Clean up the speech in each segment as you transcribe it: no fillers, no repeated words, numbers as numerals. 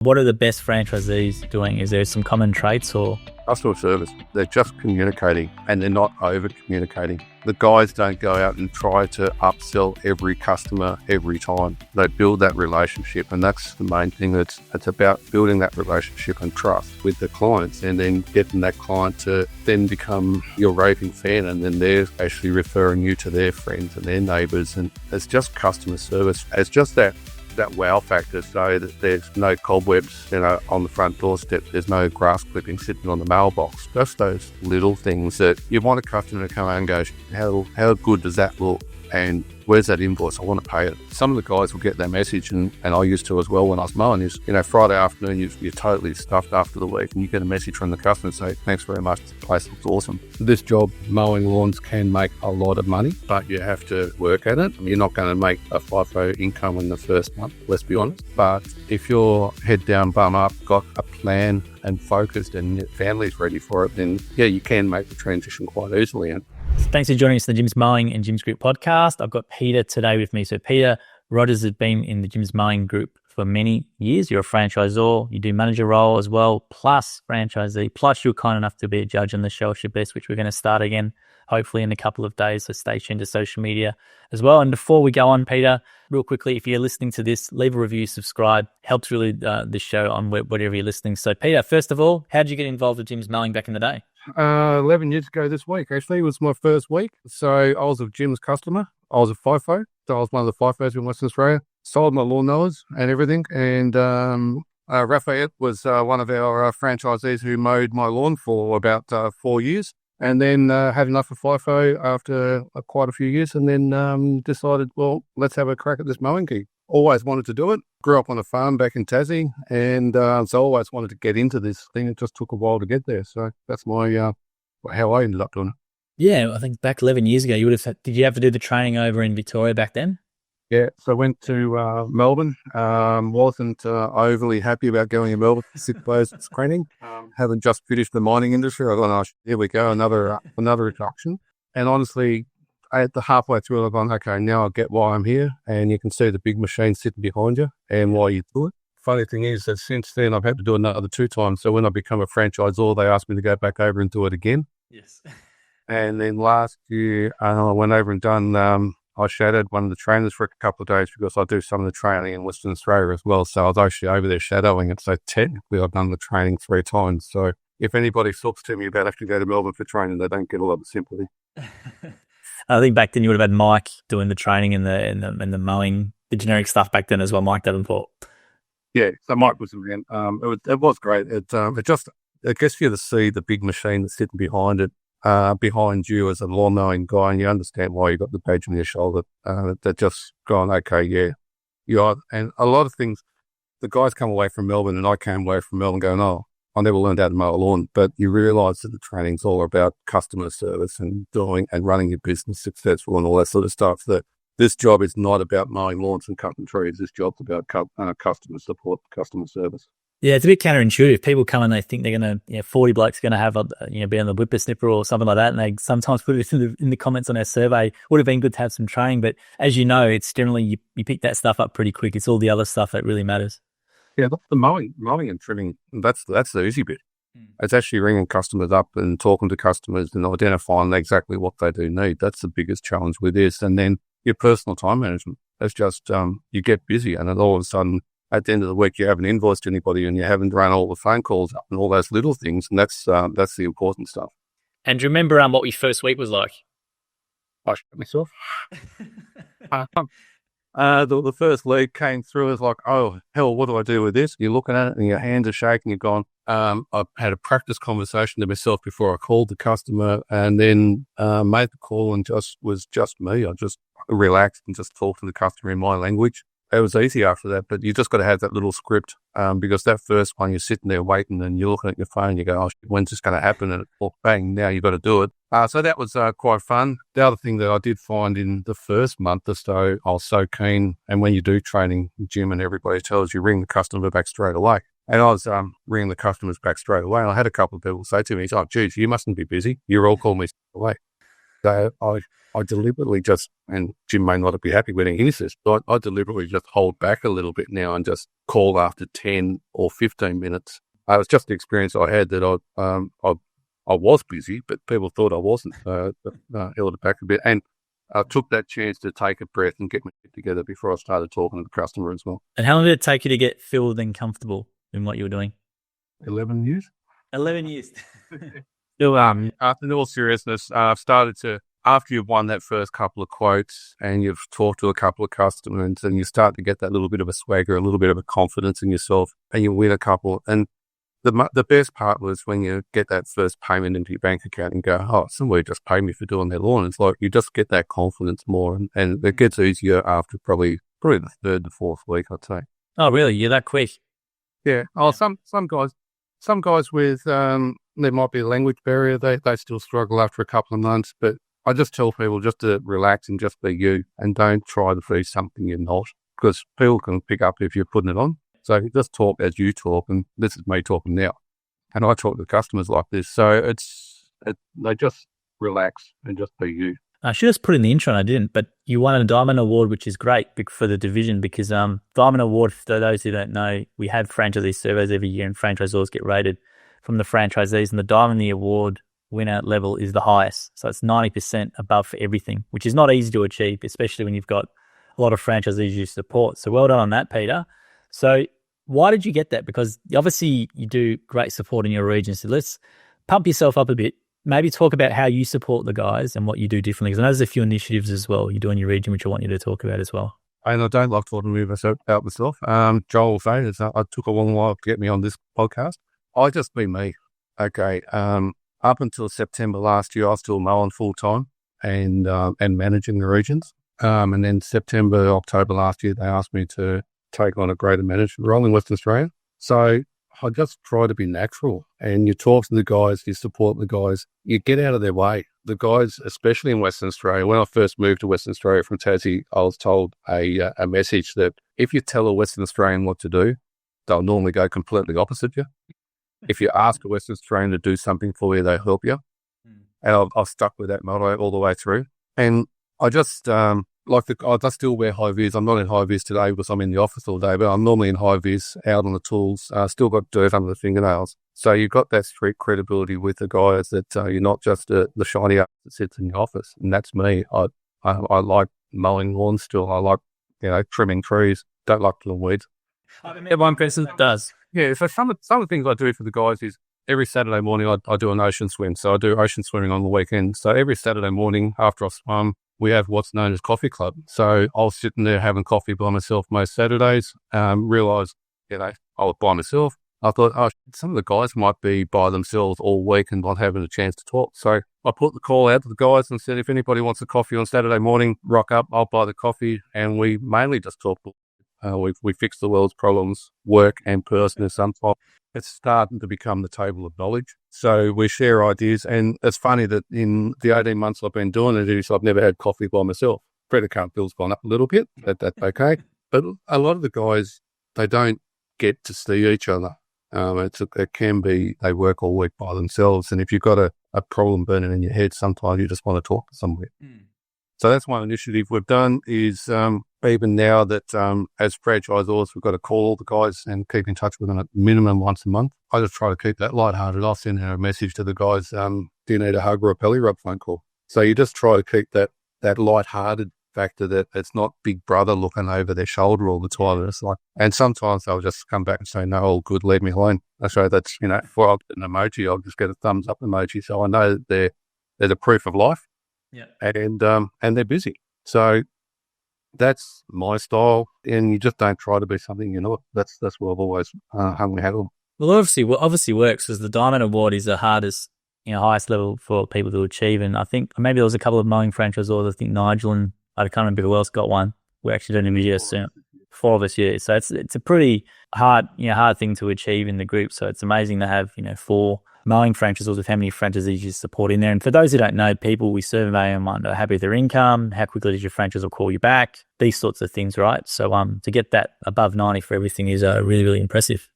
What are the best franchisees doing? Is there some common traits or? Customer service. They're just communicating and they're not over communicating. The guys don't go out and try to upsell every customer every time. They build that relationship, and that's the main thing. It's about building that relationship and trust with the clients, and then getting that client to then become your raving fan, and then they're actually referring you to their friends and their neighbours. And it's just customer service. It's just that wow factor, so that there's no cobwebs, on the front doorstep. There's no grass clippings sitting on the mailbox. Just those little things that you want a customer to come out and go, how good does that look? And where's that invoice? I want to pay it. Some of the guys will get that message, and I used to as well when I was mowing, is, Friday afternoon, you're totally stuffed after the week, and you get a message from the customer saying, thanks very much, the place looks awesome. This job, mowing lawns, can make a lot of money, but you have to work at it. You're not going to make a FIFO income in the first month, let's be honest. But if you're head down, bum up, got a plan and focused, and your family's ready for it, then yeah, you can make the transition quite easily. And thanks for joining us in the Jim's Mowing and Jim's Group podcast. I've got Peter today with me. So Peter Rogers has been in the Jim's Mowing Group for many years. You're a franchisor. You do manager role as well, plus franchisee, plus you're kind enough to be a judge on the Show Us Your Best, which we're going to start again, hopefully in a couple of days. So stay tuned to social media as well. And before we go on, Peter, real quickly, if you're listening to this, leave a review, subscribe. Helps really the show on whatever you're listening. So Peter, first of all, how did you get involved with Jim's Mowing back in the day? 11 years ago this week, actually, was my first week. So I was a Jim's customer. I was a FIFO. So I was one of the FIFOs in Western Australia. Sold my lawnmowers and everything. And Raphael was one of our franchisees who mowed my lawn for about 4 years. And then had enough of FIFO after quite a few years, and then decided, well, let's have a crack at this mowing gig. Always wanted to do it. Grew up on a farm back in Tassie, and so always wanted to get into this thing. It just took a while to get there. So that's my how I ended up doing it. Yeah, I think back 11 years ago, did you have to do the training over in Victoria back then? Yeah, so I went to Melbourne. Wasn't overly happy about going to Melbourne for 6 days of training. Having just finished the mining industry, I thought, here we go, another induction. And honestly, at the halfway through, I've gone, okay, now I get why I'm here. And you can see the big machine sitting behind you and why you do it. Funny thing is that since then, I've had to do it another 2 times. So when I become a franchisor, they asked me to go back over and do it again. Yes. And then last year, I went over and done... I shadowed one of the trainers for a couple of days because I do some of the training in Western Australia as well. So I was actually over there shadowing it. So technically I've done the training 3 times. So if anybody talks to me about having to go to Melbourne for training, they don't get a lot of sympathy. I think back then you would have had Mike doing the training and the mowing, the generic stuff back then as well, Mike Davenport. Yeah, so Mike was around. It was great. It gets you to see the big machine that's sitting behind it. Behind you as a lawn mowing guy, and you understand why you got the badge on your shoulder. They're just going, okay, yeah, you are. And a lot of things, the guys come away from Melbourne, and I came away from Melbourne going, oh, I never learned how to mow a lawn. But you realise that the training's all about customer service and doing and running your business successful and all that sort of stuff. That this job is not about mowing lawns and cutting trees. This job's about customer support, customer service. Yeah, it's a bit counterintuitive. People come and they think they're going to, 40 blokes going to have, be on the whippersnipper or something like that. And they sometimes put it in the comments on our survey. Would have been good to have some training. But as you know, it's generally, you pick that stuff up pretty quick. It's all the other stuff that really matters. Yeah, the mowing and trimming, that's the easy bit. It's actually ringing customers up and talking to customers and identifying exactly what they do need. That's the biggest challenge with this. And then your personal time management. It's just, you get busy and then all of a sudden, at the end of the week, you haven't invoiced anybody and you haven't run all the phone calls up and all those little things. And that's the important stuff. And do you remember what your first week was like? I shot myself. The first lead came through. It's like, oh, hell, what do I do with this? You're looking at it and your hands are shaking. You're gone. I had a practice conversation to myself before I called the customer and then made the call and was just me. I just relaxed and just talked to the customer in my language. It was easy after that, but you just got to have that little script because that first one, you're sitting there waiting and you're looking at your phone and you go, oh, when's this going to happen? And bang, now you've got to do it. So that was quite fun. The other thing that I did find in the first month or so, I was so keen. And when you do training, Jim and everybody tells you, ring the customer back straight away. And I was ringing the customers back straight away. And I had a couple of people say to me, oh, geez, you mustn't be busy. You're all calling me straight away. So I deliberately just, and Jim may not be happy when he hears this, but I deliberately just hold back a little bit now and just call after 10 or 15 minutes. It was just the experience I had that I was busy, but people thought I wasn't. So I held it back a bit. And I took that chance to take a breath and get my shit together before I started talking to the customer as well. And how long did it take you to get filled and comfortable in what you were doing? 11 years. 11 years. Still, after in all seriousness, I've started to, after you've won that first couple of quotes and you've talked to a couple of customers and you start to get that little bit of a swagger, a little bit of a confidence in yourself, and you win a couple. And the best part was when you get that first payment into your bank account and go, oh, somebody just paid me for doing their lawn. It's like you just get that confidence more, and it gets easier after probably the third to fourth week, I'd say. Oh, really? You're that quick? Yeah. Oh, some guys with there might be a language barrier. They still struggle after a couple of months, but I just tell people just to relax and just be you, and don't try to be something you're not, because people can pick up if you're putting it on. So you just talk as you talk, and this is me talking now, and I talk to customers like this. So they just relax and just be you. I should have put in the intro and I didn't, but you won a Diamond Award, which is great for the division because Diamond Award, for those who don't know, we have franchisee surveys every year and franchisors get rated from the franchisees, and the Diamond Award winner level is the highest. So it's 90% above for everything, which is not easy to achieve, especially when you've got a lot of franchisees you support. So well done on that, Peter. So why did you get that? Because obviously you do great support in your region. So let's pump yourself up a bit. Maybe talk about how you support the guys and what you do differently. Because I know there's a few initiatives as well you do in your region, which I want you to talk about as well. And I don't like talking about myself. Joel was saying I took a long while to get me on this podcast. I just be me. Okay. Up until September last year, I was still mowing full time and managing the regions. And then September, October last year, they asked me to take on a greater management role in Western Australia. So I just try to be natural, and you talk to the guys, you support the guys, you get out of their way. The guys, especially in Western Australia, when I first moved to Western Australia from Tassie, I was told a message that if you tell a Western Australian what to do, they'll normally go completely opposite you. If you ask a Western Australian to do something for you, they'll help you. And I've stuck with that motto all the way through. And I just I still wear high vis. I'm not in high vis today because I'm in the office all day, but I'm normally in high vis, out on the tools. Still got dirt under the fingernails. So you've got that street credibility with the guys that you're not just the shiny ass that sits in the office. And that's me. I like mowing lawns still. I like trimming trees. Don't like pulling weeds. I've met one person that does. Yeah. So some of the things I do for the guys is every Saturday morning I do an ocean swim. So I do ocean swimming on the weekend. So every Saturday morning after I swim, we have what's known as coffee club. So I was sitting there having coffee by myself most Saturdays, realised, I was by myself. I thought, some of the guys might be by themselves all week and not having a chance to talk. So I put the call out to the guys and said, if anybody wants a coffee on Saturday morning, rock up, I'll buy the coffee. And we mainly just talk. We fix the world's problems, work and personal sometimes. It's starting to become the table of knowledge. So we share ideas. And it's funny that in the 18 months I've been doing it, I've never had coffee by myself. Credit card bill's gone up a little bit. That's okay. But a lot of the guys, they don't get to see each other. It can be they work all week by themselves. And if you've got a problem burning in your head, sometimes you just want to talk to somebody. So that's one initiative we've done is even now that as franchisors, we've got to call all the guys and keep in touch with them at minimum once a month. I just try to keep that lighthearted. I'll send a message to the guys, do you need a hug or a belly rub phone call? So you just try to keep that lighthearted factor that it's not big brother looking over their shoulder all the time. It's like, and sometimes they'll just come back and say, no, all good, leave me alone. So that's, before I'll get an emoji, I'll just get a thumbs up emoji. So I know that they're the proof of life. Yeah. And they're busy. So that's my style, and you just don't try to be something you're not. That's what I've always hung my hat on. Well, obviously works because the Diamond Award is the hardest, highest level for people to achieve. And I think maybe there was a couple of mowing franchisors. I think Nigel and I can't remember who else got one. We're actually doing a video soon. 4 of us, yeah. So it's a pretty hard thing to achieve in the group. So it's amazing to have 4 mowing franchisors with how many franchisees you support in there. And for those who don't know, people, we survey them on happy with their income, how quickly does your franchisor call you back, these sorts of things, right? So to get that above 90 for everything is really, really impressive.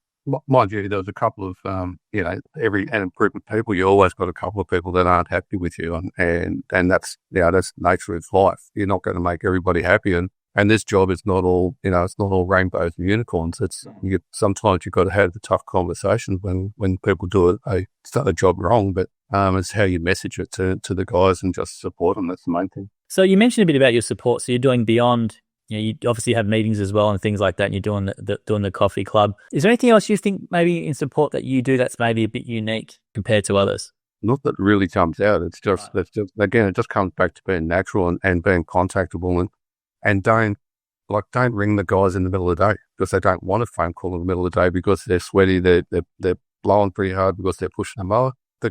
Mind you, there was a couple of, and group of people, you always got a couple of people that aren't happy with you. And that's, that's the nature of life. You're not going to make everybody happy. And this job is not all, it's not all rainbows and unicorns. Sometimes you've got to have the tough conversations when people do a job wrong, but it's how you message it to the guys and just support them. That's the main thing. So you mentioned a bit about your support. So you're doing beyond, you obviously have meetings as well and things like that, and you're doing the coffee club. Is there anything else you think maybe in support that you do that's maybe a bit unique compared to others? Not that really jumps out. It's just, again, it just comes back to being natural and being contactable and don't ring the guys in the middle of the day because they don't want a phone call in the middle of the day because they're sweaty, they're blowing pretty hard because they're pushing a mower. A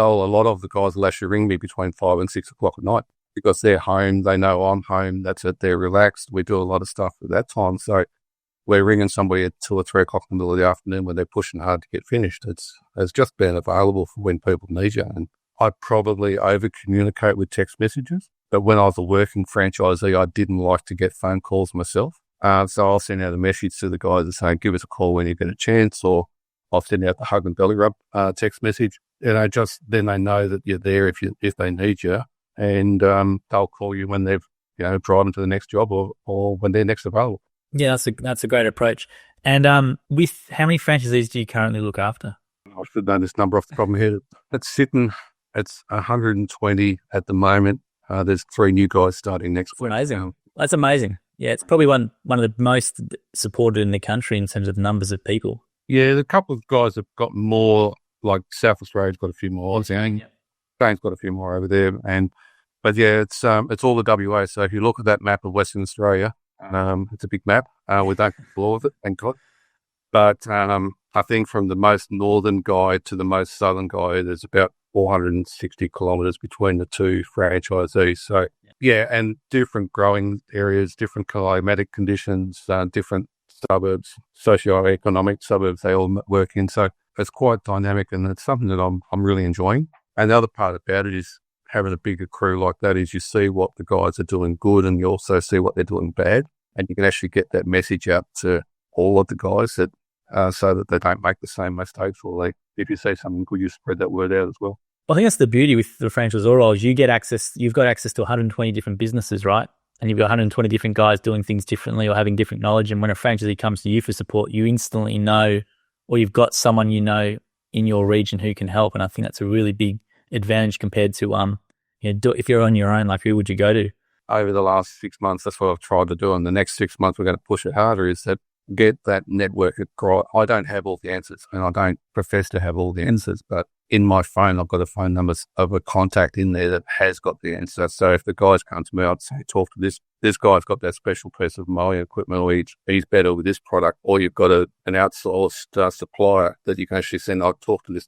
lot of the guys will actually ring me between 5 and 6 o'clock at night because they're home. They know I'm home. That's it. They're relaxed. We do a lot of stuff at that time. So we're ringing somebody at 2 or 3 o'clock in the middle of the afternoon when they're pushing hard to get finished. It's just been available for when people need you. And I probably over communicate with text messages. But when I was a working franchisee, I didn't like to get phone calls myself. So I'll send out a message to the guys and say, give us a call when you get a chance, or I'll send out the hug and belly rub text message. Then they know that you're there if they need you, and they'll call you when they've driving to the next job or when they're next available. Yeah, that's a great approach. And with how many franchisees do you currently look after? I should know this number off the top of my head. It's 120 at the moment. There's 3 new guys starting next week. Amazing. That's amazing. Yeah, it's probably one of the most supported in the country in terms of numbers of people. Yeah, a couple of guys have got more, like South Australia's got a few more. Spain's got a few more over there. But yeah, it's all the WA. So if you look at that map of Western Australia, it's a big map. We don't explore with it, thank God. But I think from the most northern guy to the most southern guy, there's about 460 kilometres between the two franchisees. So yeah, and different growing areas, different climatic conditions, different suburbs, socio-economic suburbs they all work in. So it's quite dynamic, and it's something that I'm really enjoying. And the other part about it is having a bigger crew like that is you see what the guys are doing good, and you also see what they're doing bad, and you can actually get that message out to all of the guys that so that they don't make the same mistakes, or if you see something good, you spread that word out as well. Well, I think that's the beauty with the franchisor role is you've got access to 120 different businesses, right? And you've got 120 different guys doing things differently or having different knowledge. And when a franchisee comes to you for support, you instantly know, or you've got someone in your region who can help. And I think that's a really big advantage compared to if you're on your own, like who would you go to? Over the last 6 months, that's what I've tried to do. And the next 6 months, we're going to push it harder. Is that get that network across. I don't have all the answers, and I don't profess to have all the answers, but in my phone, I've got a phone number of a contact in there that has got the answer. So if the guys come to me, I'd say, talk to this guy's got that special piece of mowing equipment, or he's better with this product, or you've got an outsourced supplier that you can actually send. I'll talk to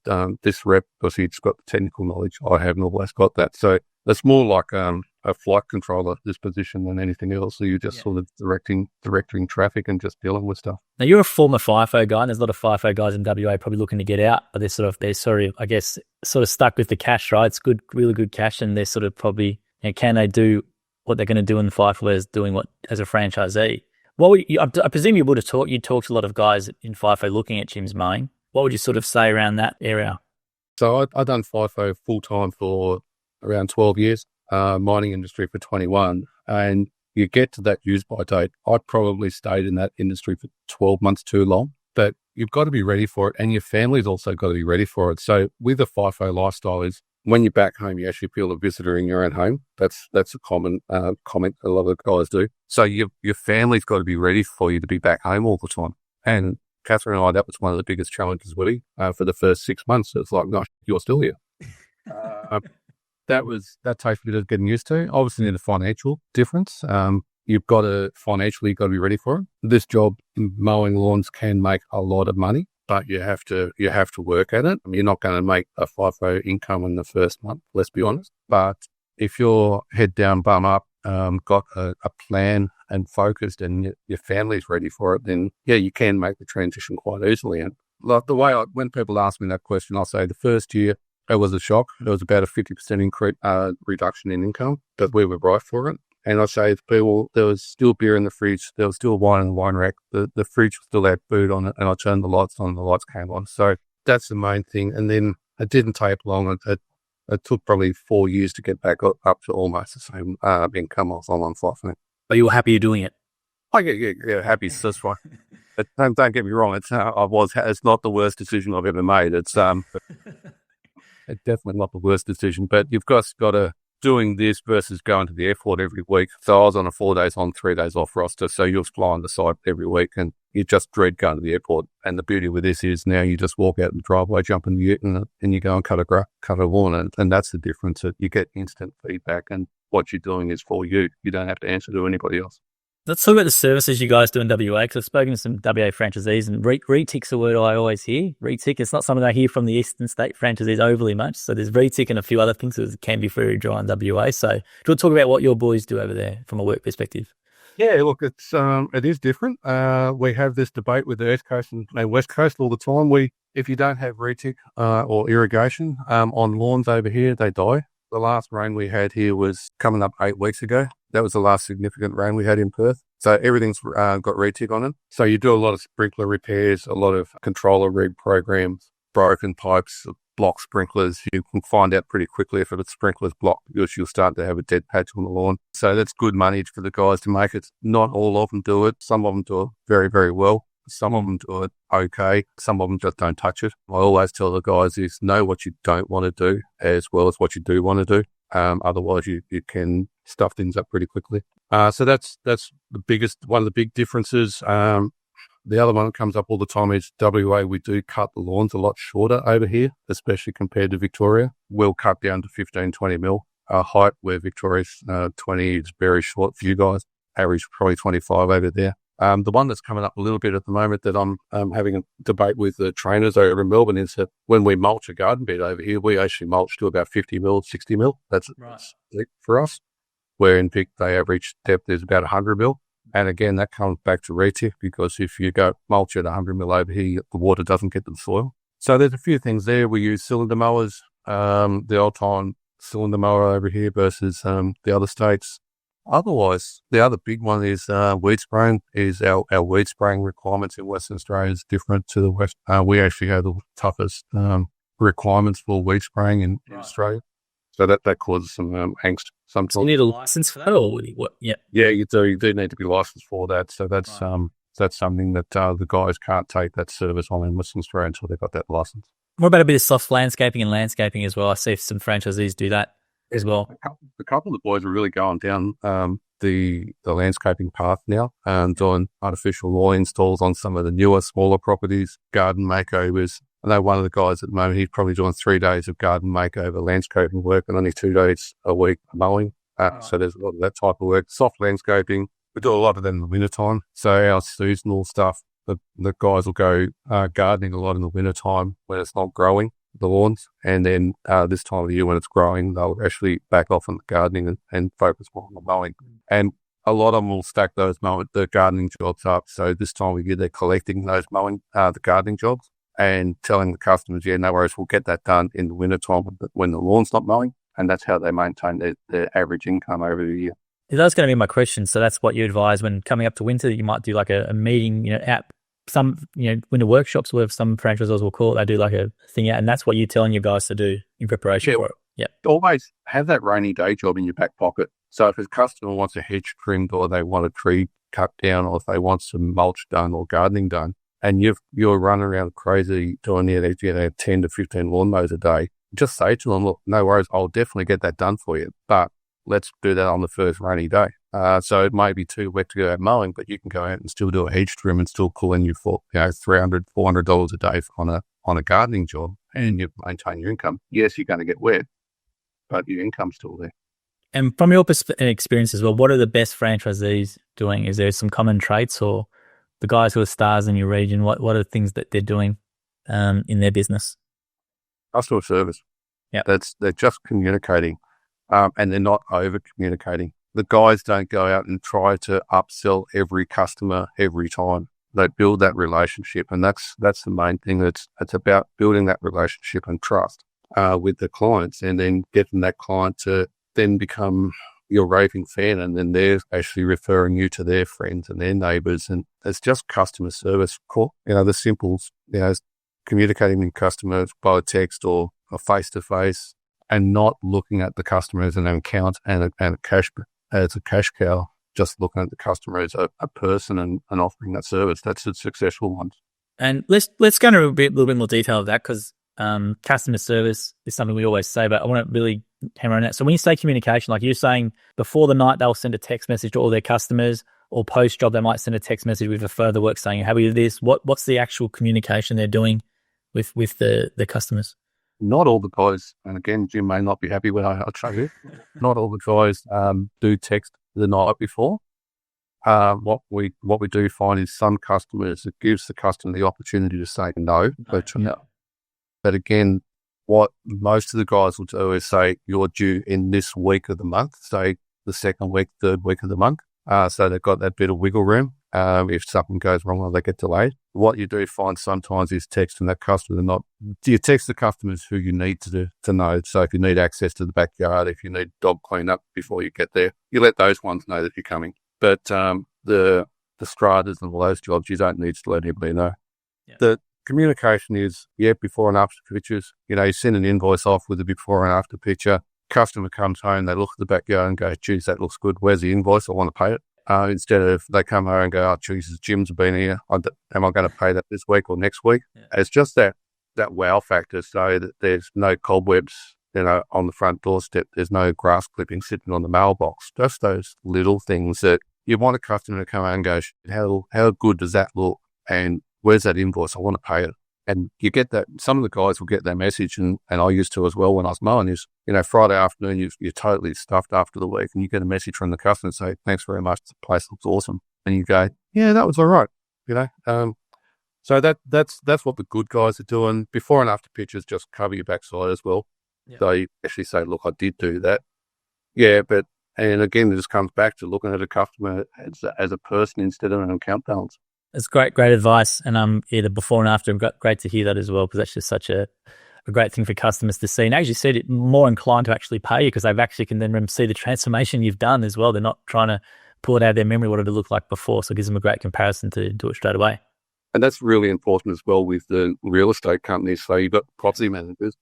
this rep because he's got the technical knowledge. I haven't always got that. So it's more like a flight controller, this position, than anything else. So you're just sort of directing traffic and just dealing with stuff. Now, you're a former FIFO guy, and there's a lot of FIFO guys in WA probably looking to get out, but they're sort of stuck with the cash, right? It's good, really good cash, and they're sort of probably, can they do what they're going to do in the FIFO as doing what as a franchisee? I presume you talked to a lot of guys in FIFO looking at Jim's Mowing. What would you sort of say around that area? So I've done FIFO full time for around 12 years, mining industry for 21, and you get to that use by date. I probably stayed in that industry for 12 months too long, but you've got to be ready for it, and your family's also got to be ready for it. So with a FIFO lifestyle is when you're back home, you actually feel a visitor in your own home. That's a common comment a lot of guys do. So your family's got to be ready for you to be back home all the time. And Catherine and I, that was one of the biggest challenges, Willie, for the first 6 months. It's like, gosh, you're still here. That takes a bit of getting used to. Obviously, the financial difference. You've got to be ready for it. This job, mowing lawns, can make a lot of money, but you have to work at it. I mean, you're not going to make a FIFO income in the first month, let's be honest. But if you're head down, bum up, got a plan and focused, and your family's ready for it, then you can make the transition quite easily. And like the way when people ask me that question, I'll say the first year, it was a shock. It was about a 50% reduction in income, but we were right for it. And I say to people, there was still beer in the fridge, there was still wine in the wine rack, the fridge still had food on it, and I turned the lights on and the lights came on. So that's the main thing. And then it didn't take long. It took probably 4 years to get back up to almost the same income I was on Flight. But you were happy you're doing it. I get happy. So that's fine. But don't get me wrong. It's not the worst decision I've ever made. It's definitely not the worst decision. But you've got to doing this versus going to the airport every week. So I was on a 4 days on, 3 days off roster. So you're flying the site every week, and you just dread going to the airport. And the beauty with this is now you just walk out in the driveway, jump in the ute, and you go and cut a lawn, and that's the difference. That you get instant feedback, and what you're doing is for you. You don't have to answer to anybody else. Let's talk about the services you guys do in WA, because I've spoken to some WA franchisees, and retic's a word I always hear. Retic, it's not something I hear from the eastern state franchisees overly much. So there's retic and a few other things that can be very dry in WA. So do you want to talk about what your boys do over there from a work perspective? Yeah, look, it is different. We have this debate with the East Coast and West Coast all the time. If you don't have retic or irrigation on lawns over here, they die. The last rain we had here was coming up 8 weeks ago. That was the last significant rain we had in Perth. So everything's got retic on it. So you do a lot of sprinkler repairs, a lot of controller rig programs, broken pipes, block sprinklers. You can find out pretty quickly if a sprinkler's blocked because you'll start to have a dead patch on the lawn. So that's good money for the guys to make it. Not all of them do it. Some of them do it very, very well. Some of them do it okay. Some of them just don't touch it. I always tell the guys is know what you don't want to do as well as what you do want to do. Otherwise you can stuff things up pretty quickly. So that's one of the big differences. The other one that comes up all the time is WA. We do cut the lawns a lot shorter over here, especially compared to Victoria. We'll cut down to 15, 20 mil height, where Victoria's 20 is very short for you guys. Average probably 25 over there. The one that's coming up a little bit at the moment that I'm having a debate with the trainers over in Melbourne is that when we mulch a garden bed over here, we actually mulch to about 50 mil, 60 mil. That's right for us. Where in Vic, they average depth is about 100 mil. And again, that comes back to retic, because if you go mulch at 100 mil over here, the water doesn't get to the soil. So there's a few things there. We use cylinder mowers, the old time cylinder mower over here versus the other states. Otherwise, the other big one is weed spraying. Our weed spraying requirements in Western Australia is different to the West. We actually have the toughest requirements for weed spraying in Australia. So that causes some angst sometimes. So you need a license for that, or what? Yeah. Yeah, you do. You do need to be licensed for that. So that's something that the guys can't take that service on in Western Australia until they've got that license. What about a bit of soft landscaping and landscaping as well? I see some franchisees do that as well. A couple of the boys are really going down the landscaping path now, doing artificial lawn installs on some of the newer, smaller properties, garden makeovers. I know one of the guys at the moment, he's probably doing 3 days of garden makeover landscaping work and only 2 days a week mowing. So there's a lot of that type of work. Soft landscaping, we do a lot of that in the wintertime. So our seasonal stuff, the guys will go gardening a lot in the wintertime when it's not growing, the lawns. And then this time of the year when it's growing, they'll actually back off on the gardening and focus more on the mowing. And a lot of them will stack the gardening jobs up. So this time of year, they're collecting those the gardening jobs, and telling the customers, yeah, no worries, we'll get that done in the wintertime when the lawn's not mowing. And that's how they maintain their average income over the year. That's going to be my question. So that's what you advise when coming up to winter. You might do like a meeting, at some, winter workshops, where some franchisors will call it. They do like a thing out, and that's what you're telling your guys to do in preparation for it. Yeah. Always have that rainy day job in your back pocket. So if a customer wants a hedge trimmed, or they want a tree cut down, or if they want some mulch done or gardening done, and you're running around crazy doing 10 to 15 lawnmowers a day, just say to them, look, no worries, I'll definitely get that done for you, but let's do that on the first rainy day. So it may be too wet to go out mowing, but you can go out and still do a hedge trim and still pull in you for $300, $400 a day on a gardening job, and you maintain your income. Yes, you're going to get wet, but your income's still there. And from your experience as well, what are the best franchisees doing? Is there some common traits, or the guys who are stars in your region, what are the things that they're doing in their business? Customer service. Yeah. They're just communicating, and they're not over communicating. The guys don't go out and try to upsell every customer every time. They build that relationship, and that's the main thing. It's about building that relationship and trust with the clients, and then getting that client to then become you're raving fan, and then they're actually referring you to their friends and their neighbours, and it's just customer service. The simples, communicating with customers by text or face to face, and not looking at the customer as an account and a cash cow. Just looking at the customer as a person and offering that service. That's a successful one. And let's go into a little bit more detail of that, because customer service is something we always say, but I want to really hammer on that. So when you say communication, like you're saying, before the night they'll send a text message to all their customers, or post job they might send a text message with a further work saying, happy with this. What's the actual communication they're doing with the customers? Not all the guys, and again, Jim may not be happy when I tell you, not all the guys do text the night before. What we do find is some customers, it gives the customer the opportunity to say no. But again, what most of the guys will do is say, you're due in this week of the month, say the second week, third week of the month. So they've got that bit of wiggle room. If something goes wrong or they get delayed, what you do find sometimes is texting that customer. You text the customers who you need to know. So if you need access to the backyard, if you need dog cleanup before you get there, you let those ones know that you're coming. But the stratas and all those jobs, you don't need to let anybody know. Yeah. The communication is, before and after pictures. You send an invoice off with a before and after picture. Customer comes home, they look at the backyard and go, geez, that looks good. Where's the invoice? I want to pay it. Instead of they come home and go, oh, Jesus, Jim's been here. Am I going to pay that this week or next week? Yeah. It's just that wow factor, so that there's no cobwebs, on the front doorstep. There's no grass clippings sitting on the mailbox. Just those little things that you want a customer to come out and go, how good does that look? And where's that invoice? I want to pay it. And you get that. Some of the guys will get that message, and I used to as well when I was mowing, is, Friday afternoon, you're totally stuffed after the week, and you get a message from the customer and say, thanks very much, the place looks awesome. And you go, yeah, that was all right. So that's what the good guys are doing. Before and after pictures, just cover your backside as well. Yeah. So you actually say, look, I did do that. Yeah, and again, it just comes back to looking at a customer as a person instead of an account balance. It's great advice. And the before and after, great to hear that as well, because that's just such a great thing for customers to see. And as you said, it more inclined to actually pay you, because they've actually can then see the transformation you've done as well. They're not trying to pull it out of their memory what it looked like before. So it gives them a great comparison to do it straight away. And that's really important as well with the real estate companies. So you've got property managers.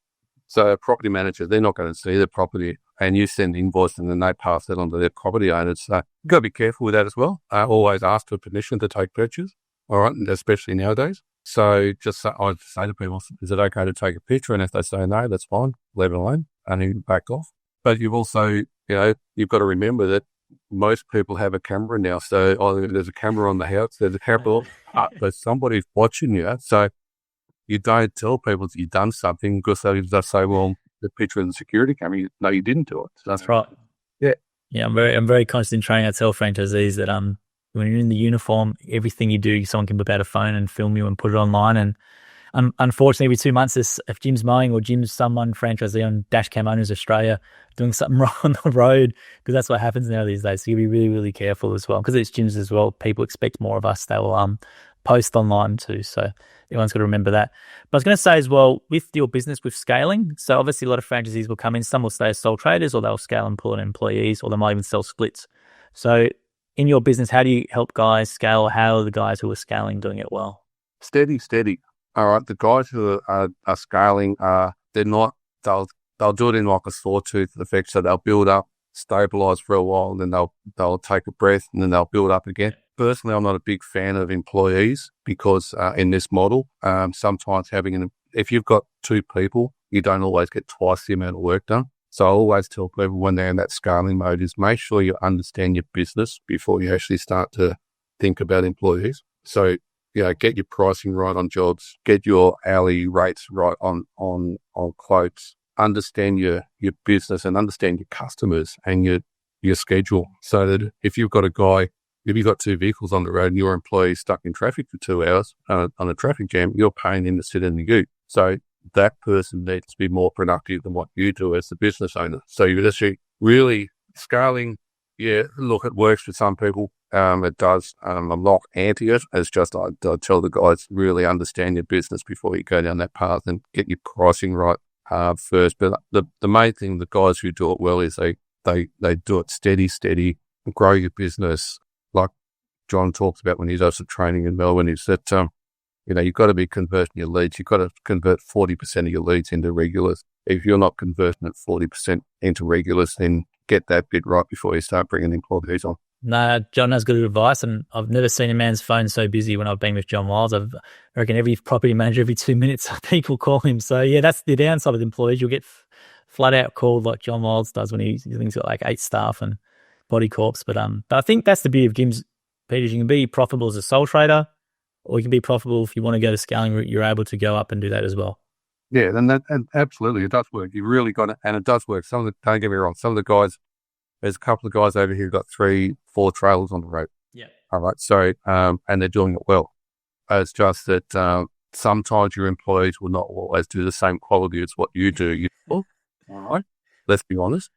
So a property manager, they're not going to see the property, and you send an invoice and then they pass that on to their property owners. So you've got to be careful with that as well. Always ask for permission to take pictures, all right, especially nowadays. So I say to people, is it okay to take a picture? And if they say no, that's fine, leave it alone, and you back off. But you've also, you've got to remember that most people have a camera now. So there's a camera on the house, there's a camera, but somebody's watching you. So you don't tell people that you've done something, because they say, well, the picture of the security camera, no, you didn't do it. So, that's right. Yeah. Yeah, I'm very conscious in training. I tell franchisees that when you're in the uniform, everything you do, someone can whip out a phone and film you and put it online. And unfortunately, every 2 months, if Jim's Mowing or Jim's someone franchisee on Dashcam Owners Australia doing something wrong on the road, because that's what happens now these days. So you be really, really careful as well, because it's Jim's as well. People expect more of us. They will post online too. So everyone's got to remember that. But I was going to say as well, with your business, with scaling, so obviously a lot of franchisees will come in. Some will stay as sole traders, or they'll scale and pull in employees, or they might even sell splits. So in your business, how do you help guys scale? How are the guys who are scaling doing it well? Steady. All right. The guys who are scaling, they're not, they'll do it in like a sawtooth effect. So they'll build up, stabilize for a while, and then they'll take a breath, and then they'll build up again. Personally, I'm not a big fan of employees, because in this model, sometimes if you've got 2 people, you don't always get twice the amount of work done. So I always tell people when they're in that scaling mode is make sure you understand your business before you actually start to think about employees. So, get your pricing right on jobs, get your hourly rates right on quotes, understand your business and understand your customers and your schedule, so that if you've got 2 vehicles on the road and your employee's stuck in traffic for 2 hours on a traffic jam, you're paying him to sit in the ute. So that person needs to be more productive than what you do as the business owner. So you're actually really scaling. Yeah, look, it works for some people. It does. I'm not anti it. It's just I tell the guys, really understand your business before you go down that path, and get your pricing right first. But the main thing, the guys who do it well, is they do it steady, grow your business. Like John talks about when he does the training in Melbourne, is that, you've got to be converting your leads. You've got to convert 40% of your leads into regulars. If you're not converting at 40% into regulars, then get that bit right before you start bringing employees on. No, John has good advice, and I've never seen a man's phone so busy when I've been with John Wiles. I reckon every property manager, every 2 minutes, people call him. So, yeah, that's the downside of employees. You'll get flat out called like John Wiles does when he's got like 8 staff and body corps. But I think that's the beauty of gyms, Peter. You can be profitable as a sole trader, or you can be profitable if you want to go to scaling route. You're able to go up and do that as well. Yeah, and absolutely, it does work. You really got it, and it does work. Don't get me wrong, some of the guys, there's a couple of guys over here who've got 3-4 trailers on the road. Yeah. All right. So, and they're doing it well. It's just that sometimes your employees will not always do the same quality as what you do. All right. Let's be honest.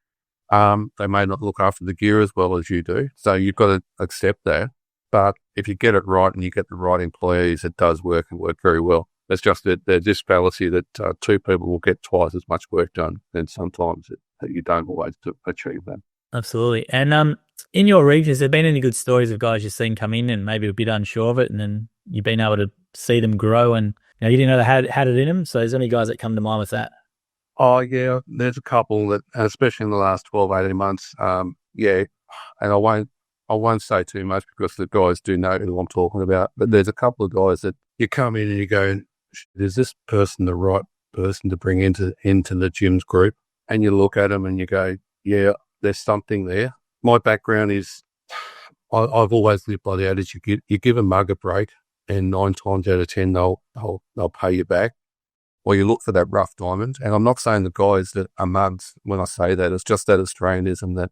They may not look after the gear as well as you do. So you've got to accept that. But if you get it right and you get the right employees, it does work and work very well. It's just that there's this fallacy that 2 people will get twice as much work done, and sometimes you don't always achieve that. Absolutely. And in your region, has there been any good stories of guys you've seen come in and maybe a bit unsure of it, and then you've been able to see them grow, and you didn't know they had it in them? So is there any guys that come to mind with that? Oh, yeah, there's a couple that, especially in the last 12, 18 months, yeah, and I won't say too much because the guys do know who I'm talking about, but there's a couple of guys that you come in and you go, is this person the right person to bring into the gym's group? And you look at them and you go, yeah, there's something there. My background is I've always lived by the adage, you give a mug a break, and 9 times out of 10 they'll pay you back. Or you look for that rough diamond. And I'm not saying the guys that are mugs when I say that. It's just that Australianism that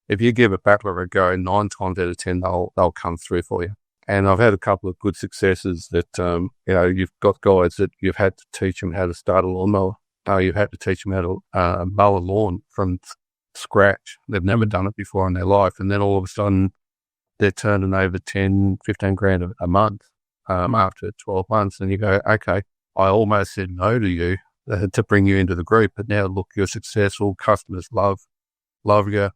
if you give a battler a go, 9 times out of 10 they'll come through for you. And I've had a couple of good successes that you've got guys that you've had to teach them how to start a lawnmower. You've had to teach them how to mow a lawn from scratch. They've never done it before in their life, and then all of a sudden they're turning over 10, 15 grand a month after 12 months, and you go, okay, I almost said no to you to bring you into the group, but now look, you're successful, customers love you.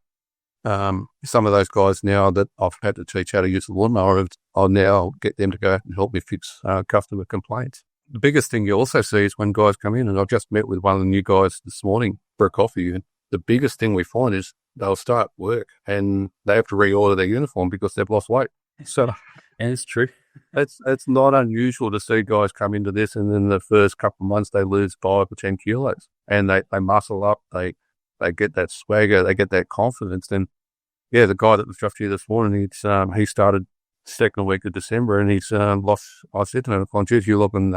Some of those guys now that I've had to teach how to use the lawnmower, I'll now get them to go out and help me fix customer complaints. The biggest thing you also see is when guys come in, and I've just met with one of the new guys this morning for a coffee, and the biggest thing we find is they'll start work and they have to reorder their uniform because they've lost weight. So, and it's true. It's not unusual to see guys come into this and in the first couple of months they lose 5 or 10 kilos and they muscle up, they get that swagger, they get that confidence. And yeah, the guy that was just here this morning, he started second week of December and he's lost. I said to him, "Geez, you're looking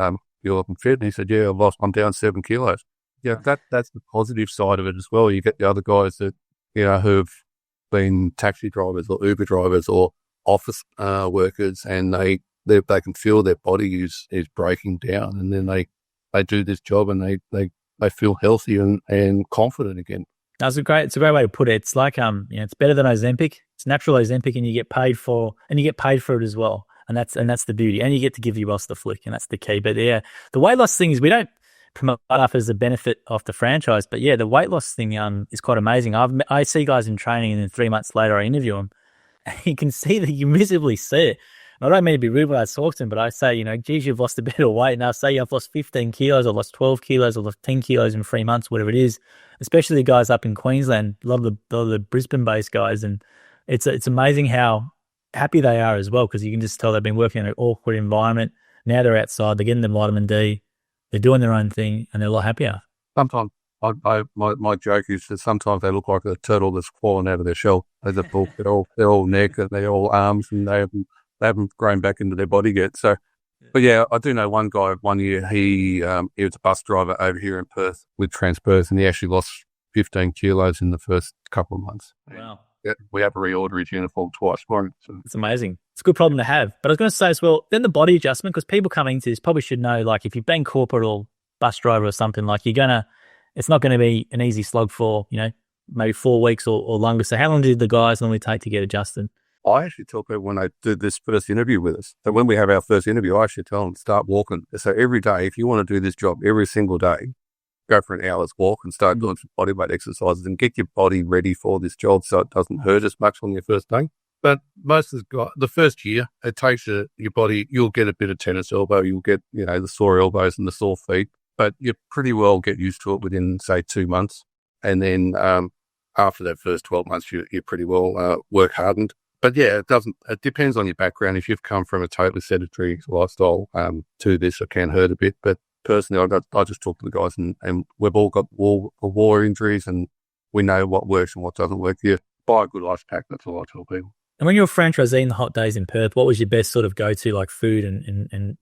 fit." And he said, "Yeah, I'm down 7 kilos." Yeah, that's the positive side of it as well. You get the other guys that who've been taxi drivers or Uber drivers or office workers, and they can feel their body is breaking down, and then they do this job and they feel healthy and confident again. It's a great way to put it. It's like it's better than Ozempic. It's natural Ozempic, and you get paid for it as well. And that's the beauty. And you get to give your boss the flick, and that's the key. But yeah, the weight loss thing is we don't promote enough as a benefit of the franchise. But yeah, the weight loss thing is quite amazing. I see guys in training, and then 3 months later I interview them, and you can see that you visibly see it. And I don't mean to be rude when I talk to them, but I say, geez, you've lost a bit of weight. And I'll say I've lost 15 kilos, or lost 12 kilos, or lost 10 kilos in 3 months, whatever it is. Especially the guys up in Queensland, a lot of the Brisbane-based guys, and it's amazing how happy they are as well, because you can just tell they've been working in an awkward environment. Now they're outside, they're getting their vitamin D, they're doing their own thing, and they're a lot happier. Sometimes my joke is that sometimes they look like a turtle that's fallen out of their shell. They're all neck and they're all arms, and they haven't grown back into their body yet. So. But yeah, I do know one guy. 1 year, he was a bus driver over here in Perth with Transperth, and he actually lost 15 kilos in the first couple of months. Wow. Yeah, we have to reorder his uniform twice for him. So. It's amazing. It's a good problem to have. But I was going to say as well, then the body adjustment, because people coming into this probably should know, like if you've been corporate or bus driver or something, like it's not going to be an easy slog for, maybe 4 weeks or longer. So how long did the guys normally take to get adjusted? I actually tell people when they do this first interview with us, so when we have our first interview, I actually tell them start walking. So every day, if you want to do this job every single day, go for an hour's walk and start doing some body weight exercises and get your body ready for this job so it doesn't hurt as much on your first day. But most of the first year, it takes your body, you'll get a bit of tennis elbow, you'll get, the sore elbows and the sore feet, but you pretty well get used to it within, say, 2 months. And then after that first 12 months, you're pretty well work hardened. But yeah, it depends on your background. If you've come from a totally sedentary lifestyle to this, it can hurt a bit. But personally, I just talk to the guys and we've all got war injuries and we know what works and what doesn't work. You buy a good ice pack, that's all I tell people. And when you're a franchisee in the hot days in Perth, what was your best sort of go-to, like food and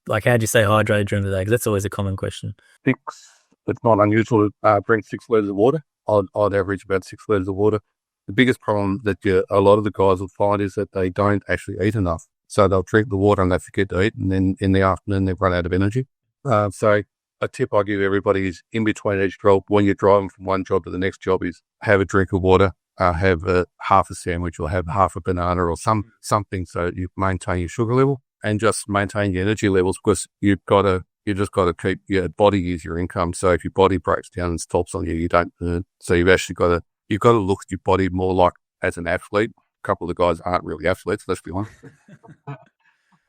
like how'd you stay hydrated during the day? Because that's always a common question. It's not unusual to drink 6 litres of water. I'd average about 6 litres of water. The biggest problem that a lot of the guys will find is that they don't actually eat enough. So they'll drink the water and they forget to eat, and then in the afternoon they run out of energy. So a tip I give everybody is in between each job, when you're driving from one job to the next job, is have a drink of water. Have half a sandwich or have half a banana or something so you maintain your sugar level and just maintain your energy levels, because you just got to keep your body is your income. So if your body breaks down and stops on you, you don't earn. So you've got to look at your body more like as an athlete. A couple of the guys aren't really athletes, let's be honest.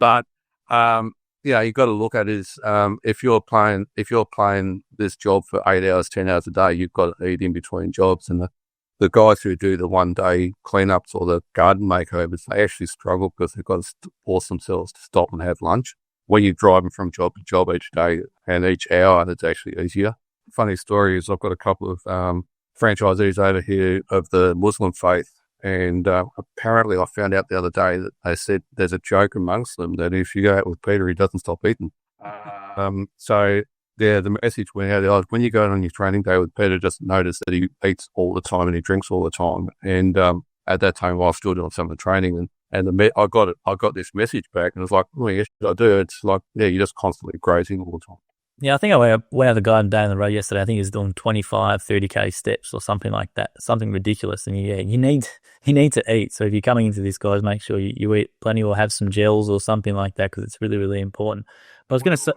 But you got to look at it as if you're playing this job for 8 hours, 10 hours a day, you've got to eat in between jobs. And the guys who do the 1 day cleanups or the garden makeovers, they actually struggle because they've got to force themselves to stop and have lunch. When you're driving from job to job each day and each hour, it's actually easier. Funny story is I've got a couple of franchisees over here of the Muslim faith, and apparently I found out the other day that they said there's a joke amongst them that if you go out with Peter, he doesn't stop eating. The message went out, when you go on your training day with Peter, just notice that he eats all the time and he drinks all the time. And at that time, while I was still doing some of the training, I got this message back, and it's like, yes, I do. It's like, you're just constantly grazing all the time. Yeah, I think I went out the guy down the road yesterday. I think he's doing 25, 30K steps or something like that, something ridiculous. And you need to eat. So if you're coming into this, guys, make sure you eat plenty or have some gels or something like that, because it's really, really important. But I was going to say,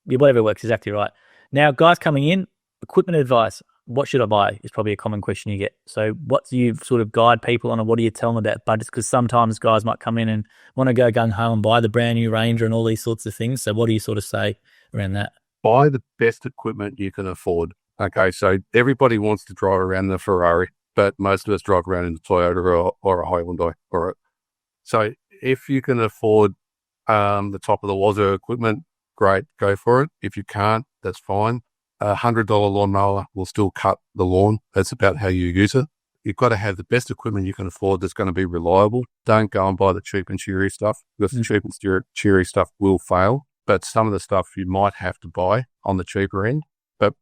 whatever works, exactly right. Now, guys coming in, equipment advice. What should I buy is probably a common question you get. So what do you sort of guide people on, and what do you tell them about budgets? Because sometimes guys might come in and want to go gung-ho and buy the brand new Ranger and all these sorts of things. So what do you sort of say around that? Buy the best equipment you can afford. Okay, so everybody wants to drive around the Ferrari, but most of us drive around in a Toyota or a Hyundai. So if you can afford the top of the wazoo equipment, great, go for it. If you can't, that's fine. $100 lawnmower will still cut the lawn. That's about how you use it. You've got to have the best equipment you can afford that's going to be reliable. Don't go and buy the cheap and cheery stuff, because the cheap and cheery stuff will fail. But some of the stuff you might have to buy on the cheaper end. But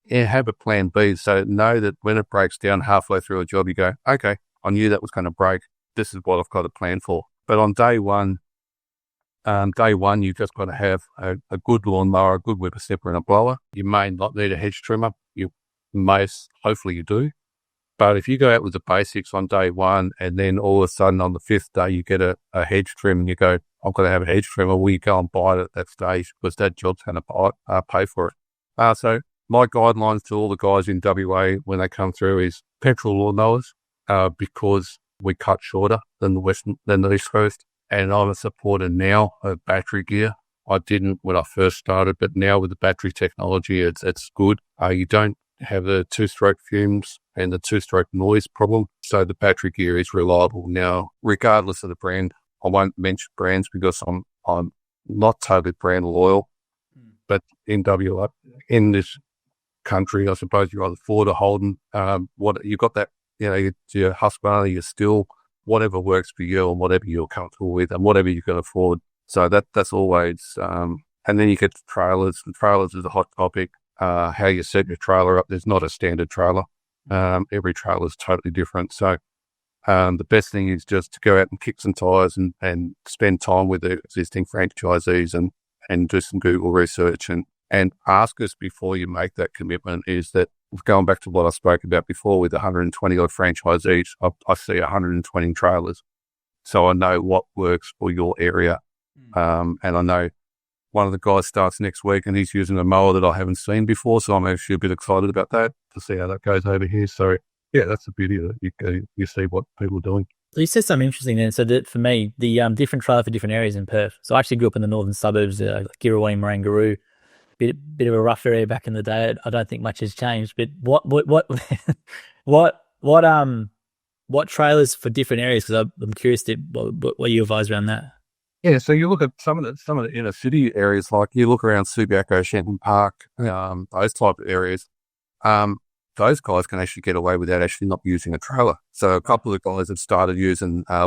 have a plan B. So know that when it breaks down halfway through a job, you go, okay, I knew that was going to break. This is what I've got to plan for. But on day one, you've just got to have a good lawnmower, a good whippersnapper and a blower. You may not need a hedge trimmer. Hopefully you do. But if you go out with the basics on day one, and then all of a sudden on the 5th day you get a hedge trim, and you go, I've got to have a hedge trimmer, will you go and buy it at that stage, because that job's going to pay for it. So my guidelines to all the guys in WA when they come through is petrol lawnmowers, because we cut shorter than the East Coast. And I'm a supporter now of battery gear. I didn't when I first started, but now with the battery technology, it's good. You don't have the 2-stroke fumes and the 2-stroke noise problem. So the battery gear is reliable now, regardless of the brand. I won't mention brands because I'm not totally brand loyal. But in WA, in this country, I suppose you're either Ford or Holden. What you got that, your Husqvarna, your Stihl, whatever works for you and whatever you're comfortable with and whatever you can afford. So that's always, and then you get the trailers. The trailers is a hot topic. How you set your trailer up. There's not a standard trailer. Every trailer is totally different. So the best thing is just to go out and kick some tires and spend time with the existing franchisees and do some Google research and ask us before you make that commitment. Is that, going back to what I spoke about before with 120 odd franchisees, I see 120 trailers. So I know what works for your area. And I know one of the guys starts next week and he's using a mower that I haven't seen before. So I'm actually a bit excited about that to see how that goes over here. So yeah, that's the beauty of it. You see what people are doing. So you said something interesting then. So that for me, the different trailer for different areas in Perth. So I actually grew up in the northern suburbs, Girraween, Marangaroo, bit of a rough area back in the day. I don't think much has changed. But what trailers for different areas? Because I'm curious to what you advise around that. Yeah, so you look at some of the inner city areas, like you look around Subiaco, Shenton Park, those type of areas. Those guys can actually get away without actually not using a trailer. So a couple of guys have started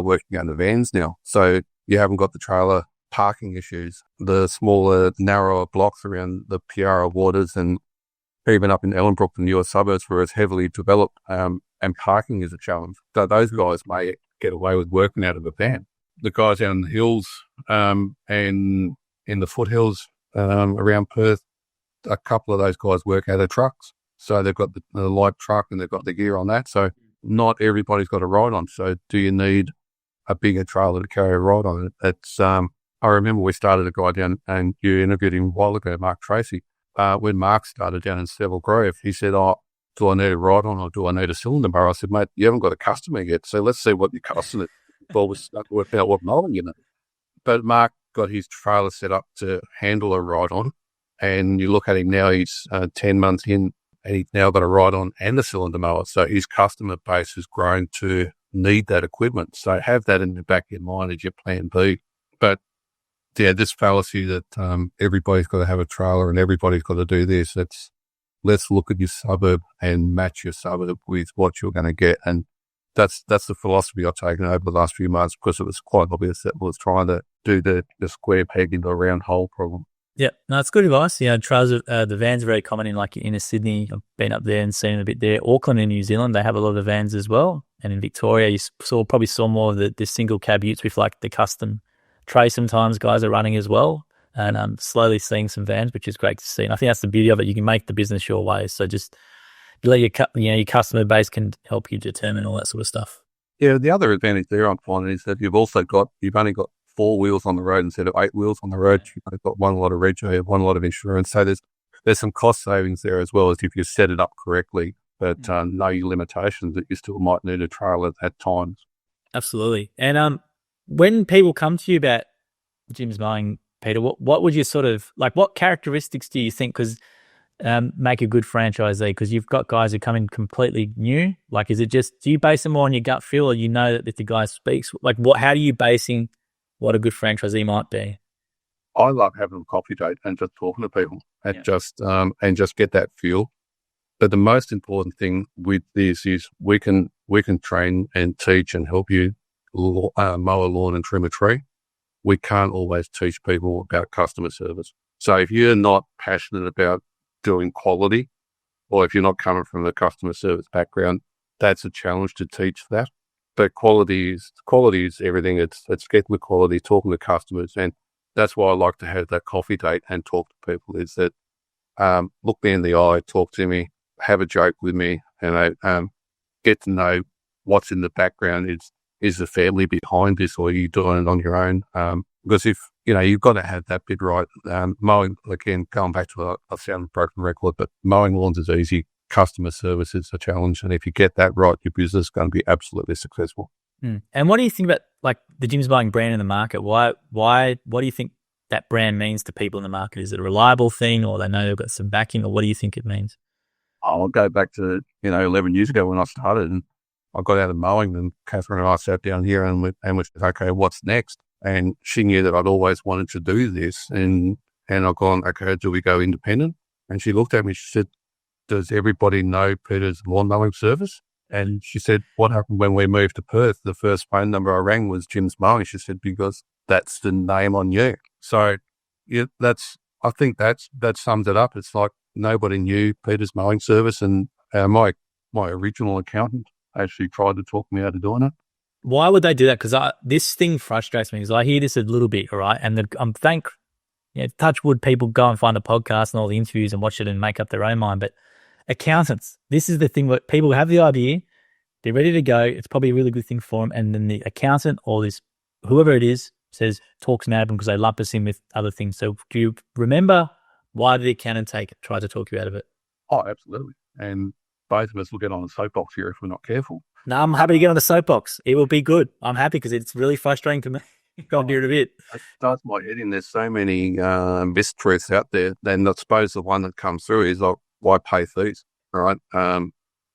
working under vans now. So you haven't got the trailer parking issues, the smaller, narrower blocks around the Piara waters and even up in Ellenbrook, the newer suburbs where it's heavily developed, and parking is a challenge. So those guys may get away with working out of a van. The guys out in the hills, and in the foothills, around Perth, a couple of those guys work out of trucks. So they've got the light truck and they've got the gear on that. So not everybody's got a ride on. So do you need a bigger trailer to carry a ride on it? It's, I remember we started a guy down and you interviewed him a while ago, Mark Tracy. When Mark started down in Seville Grove, he said, do I need a ride on or do I need a cylinder mower? I said, mate, you haven't got a customer yet. So let's see what your customer, well, we start to work out what mowing you know. But Mark got his trailer set up to handle a ride on. And you look at him now, he's 10 months in and he's now got a ride on and a cylinder mower. So his customer base has grown to need that equipment. So have that in the back of your mind as your plan B. But yeah, this fallacy that everybody's got to have a trailer and everybody's got to do this, let's look at your suburb and match your suburb with what you're going to get. And that's the philosophy I've taken over the last few months because it was quite obvious that was trying to do the square peg into a round hole problem. Yeah, no, it's good advice. Trailers, the vans are very common in like inner Sydney. I've been up there and seen a bit there. Auckland in New Zealand, they have a lot of the vans as well. And in Victoria, you probably saw more of the single cab utes with like the custom tray. Sometimes guys are running as well, and slowly seeing some vans, which is great to see. And I think that's the beauty of it. You can make the business your way. So just let your customer base can help you determine all that sort of stuff. Yeah, the other advantage there I'm finding is that you've only got 4 wheels on the road instead of 8 wheels on the road. You've got one lot of reg, one lot of insurance. So there's some cost savings there as well as if you set it up correctly, but know your limitations that you still might need a trailer at times. Absolutely. And when people come to you about Jim's Mowing, Peter, what would you sort of like? What characteristics do you think make a good franchisee? Because you've got guys who come in completely new. Like, is it just, do you base them more on your gut feel, or you know that if the guy speaks, like how do you basing what a good franchisee might be? I love having a coffee date and just talking to people and just get that feel. But the most important thing with this is we can train and teach and help you mow a lawn and trim a tree. We can't always teach people about customer service. So if you're not passionate about doing quality, or if you're not coming from the customer service background, that's a challenge to teach that. But quality is everything. It's getting the quality, talking to customers, and that's why I like to have that coffee date and talk to people. Is that look me in the eye, talk to me, have a joke with me, and get to know what's in the background. Is the family behind this, or are you doing it on your own? Because if you've got to have that bit right. Mowing, again, going back to a sound broken record, but mowing lawns is easy. Customer service is a challenge, and if you get that right, your business is going to be absolutely successful. And what do you think about like the Jim's Mowing brand in the market? Why? What do you think that brand means to people in the market? Is it a reliable thing, or they know they've got some backing, or what do you think it means? I'll go back to 11 years ago when I started, and I got out of mowing, and Catherine and I sat down here and we said, okay, what's next? And she knew that I'd always wanted to do this, and I've gone, okay, do we go independent? And she looked at me, she said, does everybody know Peter's lawn mowing service? And she said, what happened when we moved to Perth? The first phone number I rang was Jim's Mowing. She said, because that's the name on you. So yeah, I think that sums it up. It's like nobody knew Peter's mowing service, and my original accountant actually tried to talk me out of doing it. Why would they do that? Because this thing frustrates me because I hear this a little bit, all right? And I'm touch wood, people go and find a podcast and all the interviews and watch it and make up their own mind. But accountants, this is the thing where people have the idea, they're ready to go. It's probably a really good thing for them. And then the accountant or whoever it is, talks me out of them because they lump us in with other things. So do you remember why did the accountant try to talk you out of it? Oh, absolutely. And both of us will get on the soapbox here if we're not careful. No, I'm happy to get on the soapbox. It will be good. I'm happy because it's really frustrating to me. Go hear it a bit. It does my head in. There's so many mistruths out there. Then I suppose the one that comes through is like, why pay fees? All right.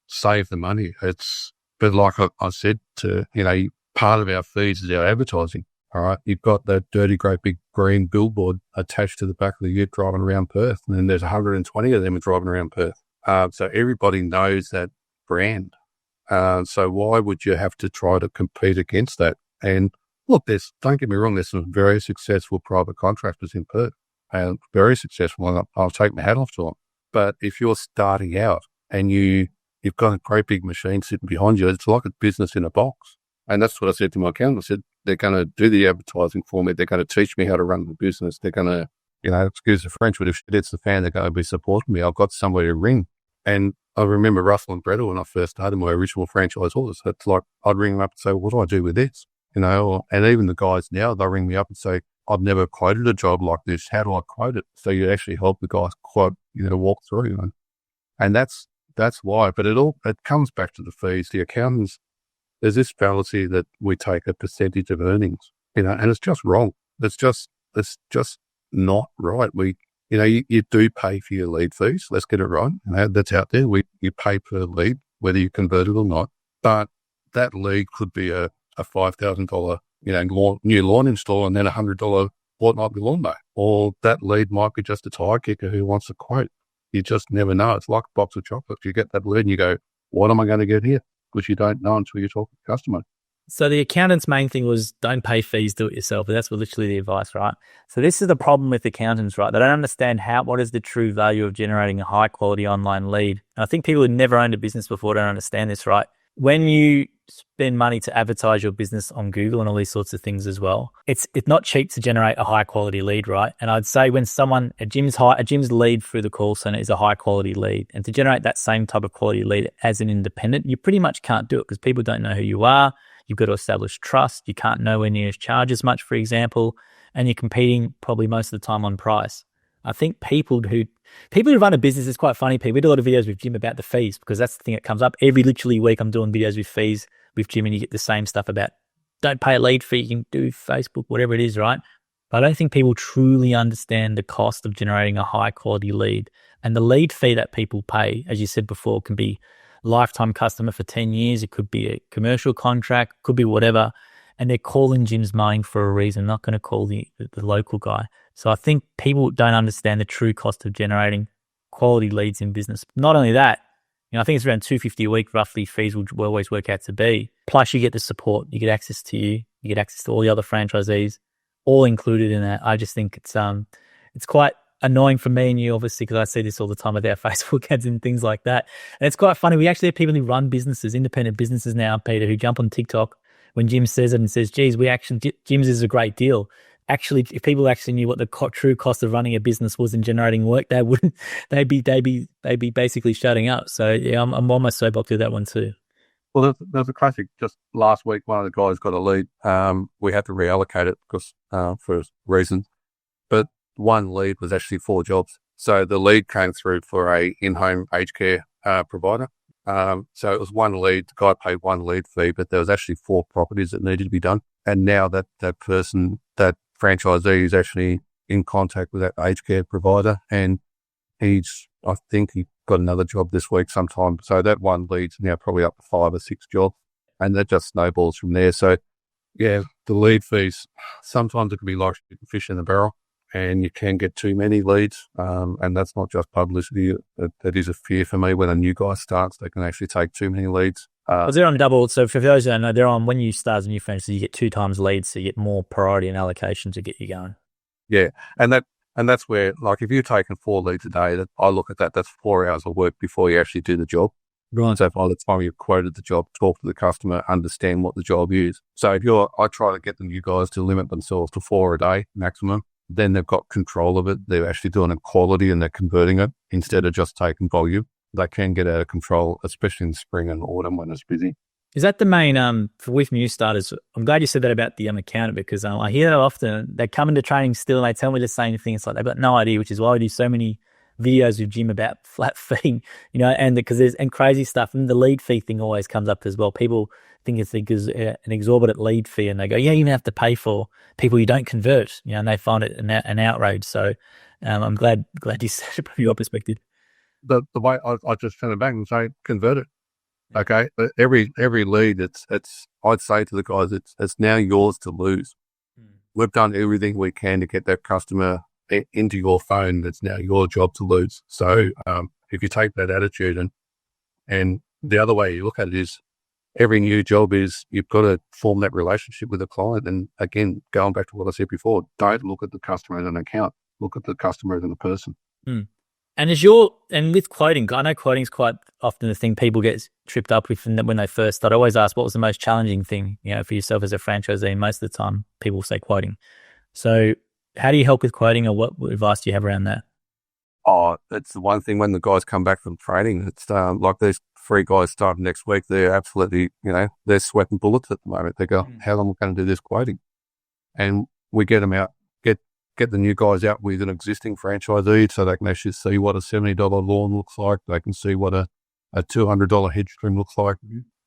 Save the money. But like I said, part of our fees is our advertising. All right. You've got that dirty, great big green billboard attached to the back of the ute driving around Perth. And then there's 120 of them driving around Perth. So everybody knows that brand. So why would you have to try to compete against that? And look, don't get me wrong, there's some very successful private contractors in Perth, and very successful, and I'll take my hat off to them. But if you're starting out and you've got a great big machine sitting behind you, it's like a business in a box. And that's what I said to my accountant. I said, they're going to do the advertising for me. They're going to teach me how to run the business. They're going to, excuse the French, but if shit hits the fan, they're going to be supporting me. I've got somewhere to ring. And I remember Russell and Bretta when I first started, my original franchisors. It's like, I'd ring them up and say, what do I do with this? And even the guys now, they'll ring me up and say, I've never quoted a job like this. How do I quote it? So you actually help the guys walk through. And that's why. But it comes back to the fees. The accountants, there's this fallacy that we take a percentage of earnings, and it's just wrong. It's just not right. You do pay for your lead fees. Let's get it right. That's out there. You pay per lead, whether you convert it or not. But that lead could be a $5,000, new lawn install, and then $100 fortnightly lawn mower. Or that lead might be just a tire kicker who wants a quote. You just never know. It's like a box of chocolates. You get that lead and you go, what am I going to get here? Because you don't know until you talk to the customer. So the accountant's main thing was don't pay fees, do it yourself. But that's literally the advice, right? So this is the problem with accountants, right? They don't understand what is the true value of generating a high quality online lead. And I think people who never owned a business before don't understand this, right? When you spend money to advertise your business on Google and all these sorts of things as well, it's not cheap to generate a high quality lead, right? And I'd say when a Jim's lead through the call center is a high quality lead, and to generate that same type of quality lead as an independent, you pretty much can't do it because people don't know who you are. You've got to establish trust. You can't nowhere near charge as much, for example, and you're competing probably most of the time on price. I think people who run a business, it's quite funny. We do a lot of videos with Jim about the fees because that's the thing that comes up every literally week. I'm doing videos with fees with Jim, and you get the same stuff about don't pay a lead fee. You can do Facebook, whatever it is, right? But I don't think people truly understand the cost of generating a high quality lead. And the lead fee that people pay, as you said before, can be lifetime customer for 10 years. It could be a commercial contract, could be whatever. And they're calling Jim's Mowing for a reason, not going to call the local guy. So I think people don't understand the true cost of generating quality leads in business. Not only that, I think it's around $250 a week, roughly, fees will always work out to be. Plus you get the support, you get access to you get access to all the other franchisees, all included in that. I just think it's quite annoying for me and you, obviously, because I see this all the time with our Facebook ads and things like that. And it's quite funny. We actually have people who run businesses, independent businesses now, Peter, who jump on TikTok when Jim says it and says, geez, Jim's is a great deal. Actually, if people actually knew what the true cost of running a business was and generating work, they'd be basically shutting up. So yeah, I'm on my soapbox with that one too. Well, there's a classic. Just last week, one of the guys got a lead. We had to reallocate it because for reasons, but one lead was actually 4 jobs. So the lead came through for a in-home aged care provider. So it was one lead. The guy paid one lead fee, but there was actually 4 properties that needed to be done. And now that person, that franchisee, is actually in contact with that aged care provider, and I think he got another job this week sometime. So that one lead's now probably up to 5 or 6 jobs, and that just snowballs from there. So yeah, the lead fees, sometimes it can be like fish in the barrel, and you can get too many leads. And that's not just publicity. That is a fear for me. When a new guy starts, they can actually take too many leads. They're on double. So for those who don't know, they're on, when you start as a new franchise, you get 2 times leads, so you get more priority and allocation to get you going. Yeah. And that's where, like, if you're taking 4 leads a day, I look at that, that's 4 hours of work before you actually do the job. Right. So by the time you've quoted the job, talk to the customer, understand what the job is. So I try to get the new guys to limit themselves to 4 a day maximum. Then they've got control of it. They're actually doing it quality and they're converting it instead of just taking volume. They can get out of control, especially in spring and autumn when it's busy. Is that the main with new starters? I'm glad you said that about the accountant, because I hear that often they come into training still and they tell me the same thing. It's like they've got no idea, which is why I do so many videos with Jim about flat fee, and because there's and crazy stuff, and the lead fee thing always comes up as well. People think it's an exorbitant lead fee, and they go, "Yeah, you even have to pay for people you don't convert," and they find it an outrage. So I'm glad you said it from your perspective. The way I just turn it back and say, convert it. Okay, but every lead, it's I'd say to the guys, it's now yours to lose. We've done everything we can to get that customer into your phone. It's now your job to lose. So if you take that attitude, and the other way you look at it is, every new job is you've got to form that relationship with the client. And again, going back to what I said before, don't look at the customer as an account. Look at the customer as a person. And with quoting, I know quoting is quite often the thing people get tripped up with when they first start. I always ask, what was the most challenging thing, for yourself as a franchisee? Most of the time people say quoting. So how do you help with quoting, or what advice do you have around that? Oh, it's the one thing when the guys come back from training, it's like these 3 guys starting next week, they're absolutely, they're sweating bullets at the moment. They go, how long are we going to do this quoting? And we get them out, get the new guys out with an existing franchisee so they can actually see what a $70 lawn looks like. They can see what a $200 hedge trim looks like.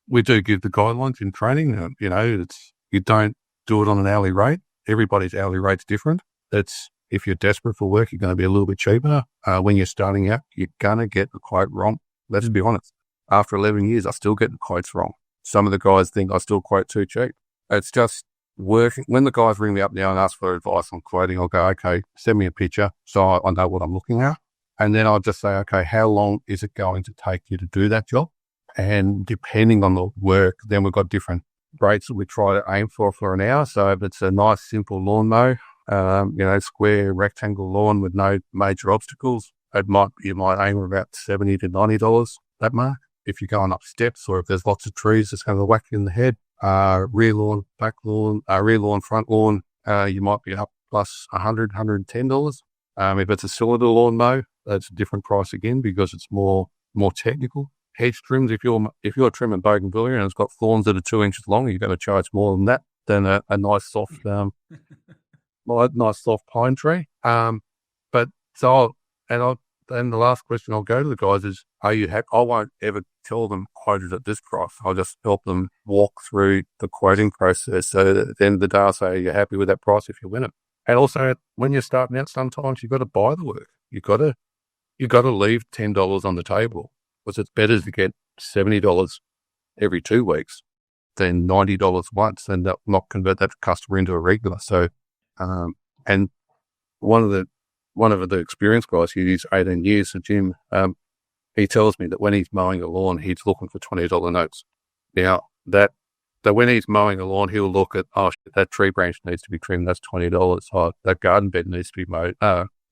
We do give the guidelines in training. You don't do it on an hourly rate. Everybody's hourly rate's different. If you're desperate for work, you're going to be a little bit cheaper. When you're starting out, you're going to get the quote wrong. Let's be honest. After 11 years, I still get the quotes wrong. Some of the guys think I still quote too cheap. It's just working. When the guys ring me up now and ask for advice on quoting, I'll go, okay, send me a picture so I know what I'm looking at. And then I'll just say, okay, how long is it going to take you to do that job? And depending on the work, then we've got different rates that we try to aim for an hour. So if it's a nice, simple lawn mow, square rectangle lawn with no major obstacles, you might aim for about $70 to $90, that mark. If you're going up steps, or if there's lots of trees, it's going to whack you in the head. Rear lawn, back lawn, rear lawn, front lawn, you might be up plus $100, $110. If it's a cylinder lawn mow, that's a different price again, because it's more technical. Hedge trims, if you're trimming bougainvillea and it's got thorns that are 2 inches long, you're going to charge more than that than a nice soft pine tree. And the last question I'll go to the guys is, are you happy? I won't ever tell them quoted at this price. I'll just help them walk through the quoting process. So that at the end of the day, I'll say, you're happy with that price if you win it. And also, when you're starting out, sometimes you've got to buy the work. You've got to leave $10 on the table, because it's better to get $70 every 2 weeks than $90 once, and not convert that customer into a regular. So, and one of the experienced guys, he's 18 years, so Jim, he tells me that when he's mowing a lawn, he's looking for $20 notes. Now, that when he's mowing a lawn, he'll look at, oh, shit, that tree branch needs to be trimmed, that's $20. Oh, that garden bed needs to be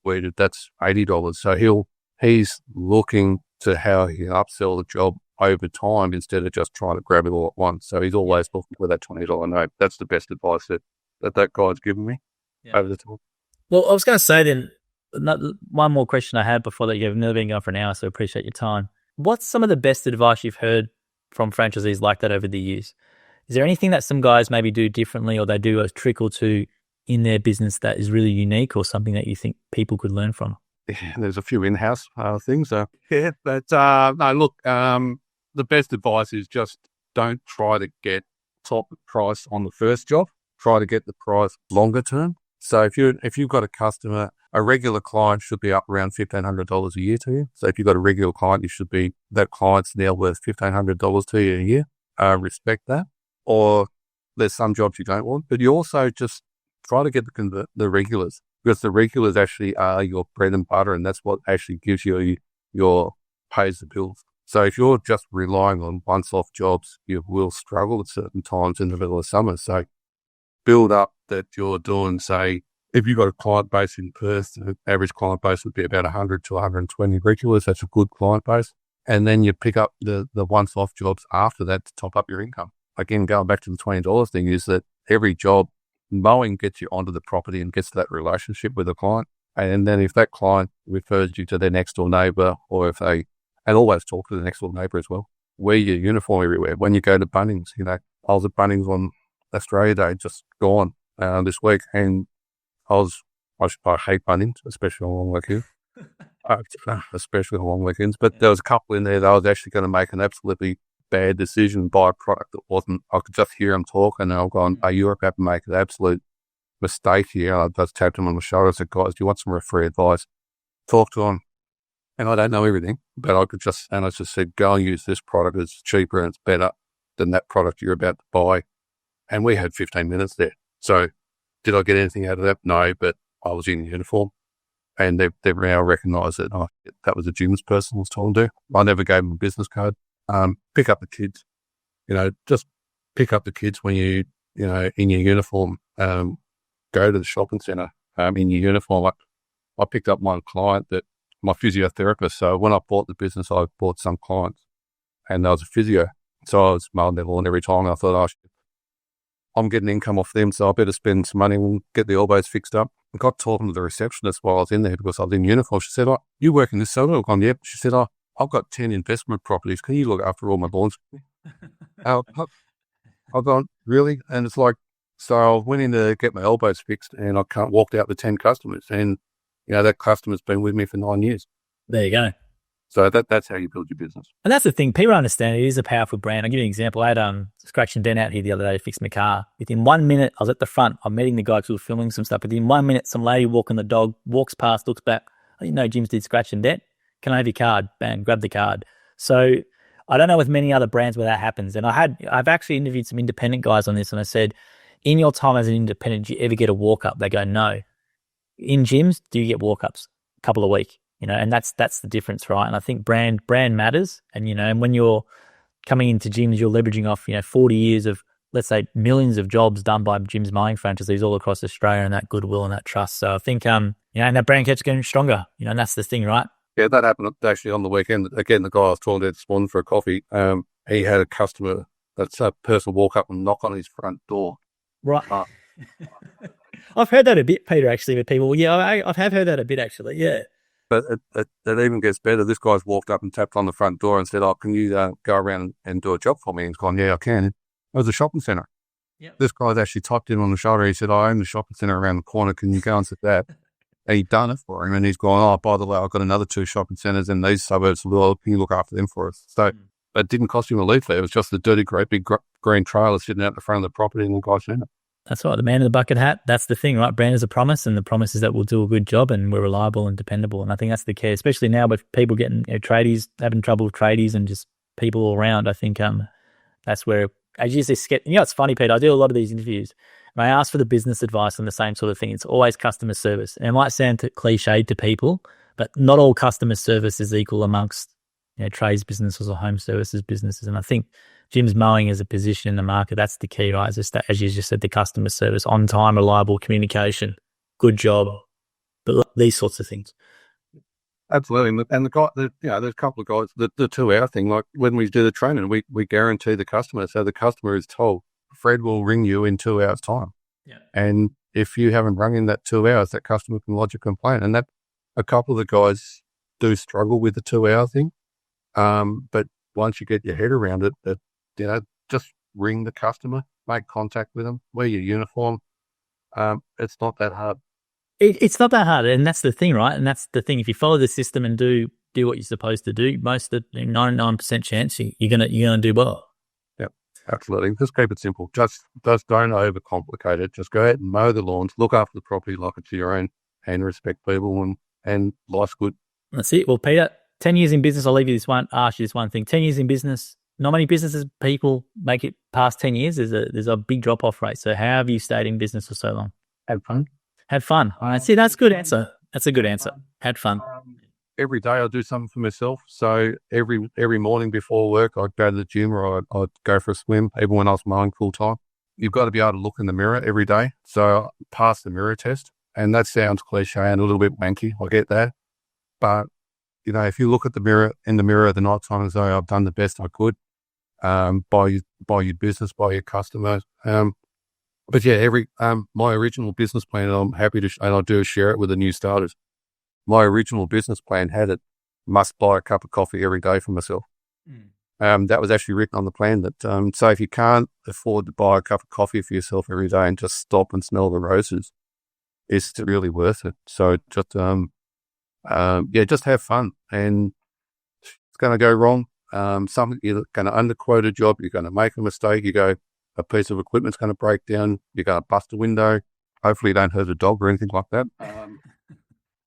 weeded, that's $80. So he's looking to how he upsell the job over time instead of just trying to grab it all at once. So he's always looking for that $20 note. That's the best advice that guy's given me over the time. Well, I was going to say then, one more question I had before that. You've never been going for an hour, so I appreciate your time. What's some of the best advice you've heard from franchisees like that over the years? Is there anything that some guys maybe do differently, or they do a trick or two in their business that is really unique, or something that you think people could learn from? Yeah, there's a few in-house things. No, look, the best advice is just don't try to get top price on the first job. Try to get the price longer term. So if you've got a customer, a regular client should be up around $1,500 a year to you. So if you've got a regular client, that client's now worth $1,500 to you a year. Respect that. Or there's some jobs you don't want, but you also just try to get the regulars, because the regulars actually are your bread and butter, and that's what actually gives you your pays the bills. So if you're just relying on once-off jobs, you will struggle at certain times in the middle of summer. So build up that you're doing, say, if you've got a client base in Perth, the average client base would be about 100 to 120 regulars. That's a good client base. And then you pick up the once-off jobs after that to top up your income. Again, going back to the $20 thing, is that every job, mowing gets you onto the property and gets to that relationship with the client. And then if that client refers you to their next door neighbour, and always talk to the next door neighbour as well. wear your uniform everywhere. When you go to Bunnings, I was at Bunnings on Australia Day, just gone this week, and I hate Bunnings, especially on long weekends. Especially on long weekends. But there was a couple in there that I was actually going to make an absolutely bad decision, buy a product that wasn't. I could just hear them talking, and I'm going, "Hey, you're about to make an absolute mistake here." And I just tapped him on the shoulder and said, "Guys, do you want some free advice?" Talk to him. And I don't know everything, but I just said, "Go and use this product. It's cheaper and it's better than that product you're about to buy." And we had 15 minutes there. So did I get anything out of that? No, but I was in uniform. And they've now recognised that that was a Jim's person I was talking to. I never gave them a business card. Pick up the kids. Just pick up the kids when you in your uniform. Go to the shopping centre in your uniform. I picked up one client that my physiotherapist. So when I bought the business, I bought some clients, and there was a physio. So I was mowing their lawn every time. And I thought, I'm getting income off them, so I better spend some money and get the elbows fixed up. I got talking to the receptionist while I was in there because I was in uniform. She said, "You work in this soda?" I've gone, "Yep." She said, "I've got 10 investment properties. Can you look after all my lawns?" I've gone, "Really?" And it's like, so I went in to get my elbows fixed, and I walked out with 10 customers. And, that customer's been with me for 9 years. There you go. So that's how you build your business. And that's the thing. People understand it is a powerful brand. I'll give you an example. I had Scratch and Dent out here the other day to fix my car. Within 1 minute, I was at the front. I'm meeting the guy because we were filming some stuff. Within 1 minute, some lady walking the dog, walks past, looks back. "I didn't know Jim's did Scratch and Dent. Can I have your card?" Bang, grab the card. So I don't know with many other brands where that happens. And I've actually interviewed some independent guys on this, and I said, in your time as an independent, do you ever get a walk-up? They go, "No." In gyms, do you get walk-ups? A couple a week. And that's the difference, right? And I think brand matters. And, and when you're coming into gyms, you're leveraging off, 40 years of, let's say, millions of jobs done by Jim's Mowing franchisees all across Australia, and that goodwill and that trust. So I think, and that brand keeps getting stronger, and that's the thing, right? Yeah, that happened actually on the weekend. Again, the guy I was talking to this morning for a coffee, he had a customer, that's a person walk up and knock on his front door. Right. I've heard that a bit, Peter, actually, with people. Yeah, I have heard that a bit, actually, yeah. But it even gets better. This guy's walked up and tapped on the front door and said, "Can you go around and do a job for me?" And he's gone, "Yeah, I can." It was a shopping centre. Yep. This guy's actually typed in on the shoulder. He said, "I own the shopping centre around the corner. Can you go and sit that?" And he'd done it for him. And he's gone, "By the way, I've got another 2 shopping centres in these suburbs. Can you look after them for us?" So it didn't cost him a leaflet. It was just a dirty, great big green trailer sitting out the front of the property, and the guy's in it. That's right. The man in the bucket hat. That's the thing, right? Brand is a promise, and the promise is that we'll do a good job and we're reliable and dependable. And I think that's the key, especially now with people getting tradies, having trouble with tradies and just people all around. I think that's where, as you just get, it's funny, Pete, I do a lot of these interviews and I ask for the business advice on the same sort of thing. It's always customer service. And it might sound cliched to people, but not all customer service is equal amongst trades businesses or home services businesses. And I think Jim's Mowing as a position in the market, that's the key, right? As you just said, the customer service, on time, reliable communication, good job, but these sorts of things. Absolutely. And the guy, there's a couple of guys, the 2 hour thing, like when we do the training, we guarantee the customer. So the customer is told, Fred will ring you in 2 hours time. Yeah. And if you haven't rung in that 2 hours, that customer can lodge a complaint. And that a couple of the guys do struggle with the 2 hour thing. But once you get your head around it, that, just ring the customer, make contact with them, wear your uniform. It's not that hard. It's not that hard. And that's the thing, right? And that's the thing. If you follow the system and do what you're supposed to do, most of the 99% chance you're gonna do well. Yep, absolutely. Just keep it simple. Just don't overcomplicate it. Just go out and mow the lawns, look after the property like it's your own, and respect people, and life's good. That's it. Well, Peter, 10 years in business, I'll leave you ask you this one thing. 10 years in business, not many businesses, people make it past 10 years. There's a big drop-off rate. So how have you stayed in business for so long? Had fun. Had fun. All right. See, that's a good answer. That's a good answer. Had fun. Every day I do something for myself. So every morning before work, I'd go to the gym or I'd go for a swim, even when I was mowing full time. You've got to be able to look in the mirror every day. So I pass the mirror test. And that sounds cliche and a little bit wanky. I get that. But if you look at the mirror at the night time and say, I've done the best I could, by your business, by your customers. But yeah, my original business plan, I'm happy to, and I do share it with the new starters. My original business plan had it, must buy a cup of coffee every day for myself. that was actually written on the plan that, so if you can't afford to buy a cup of coffee for yourself every day and just stop and smell the roses, it's really worth it. So just, just have fun, and it's going to go wrong. Something, you're going to underquote a job, you're going to make a mistake, a piece of equipment's going to break down, you're going to bust a window. Hopefully you don't hurt a dog or anything like that.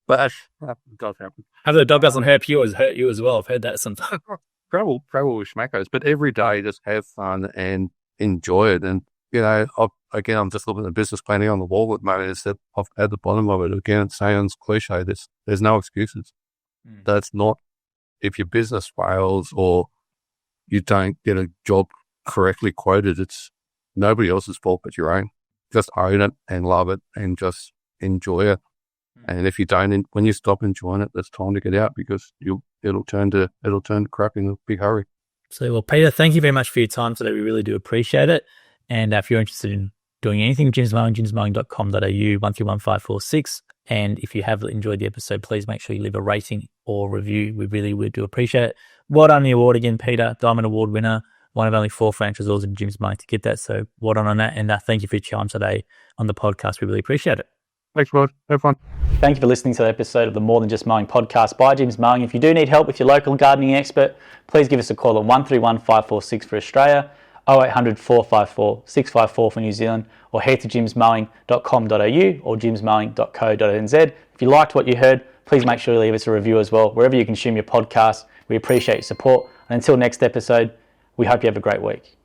But it does happen. Hope the dog doesn't hurt you as well. I've heard that sometimes. Travel with schmackos, but every day just have fun and enjoy it. And, I'm just looking at the business planning on the wall at the moment. Is that at the bottom of it, again, it sounds cliche, there's no excuses. That's not, if your business fails or you don't get a job correctly quoted, it's nobody else's fault but your own. Just own it and love it and just enjoy it. And if you don't, when you stop enjoying it, it's time to get out, because it'll turn to crap in a big hurry. So, well, Peter, thank you very much for your time today. We really do appreciate it. And if you're interested in doing anything, Jim's Mowing, jimsmowing.com.au 131546. And if you have enjoyed the episode, please make sure you leave a rating or review. We really would do appreciate it. Well done on the award again, Peter, Diamond Award winner, one of only 4 franchisors in Jim's Mowing to get that. So well done on that. And thank you for your time today on the podcast. We really appreciate it. Thanks, Rod. Have fun. Thank you for listening to the episode of the More Than Just Mowing podcast by Jim's Mowing. If you do need help with your local gardening expert, please give us a call at 131 546 for Australia, 0800 454 654 for New Zealand, or head to jimsmowing.com.au or jimsmowing.co.nz. If you liked what you heard, please make sure you leave us a review as well, wherever you consume your podcast. We appreciate your support. And until next episode, we hope you have a great week.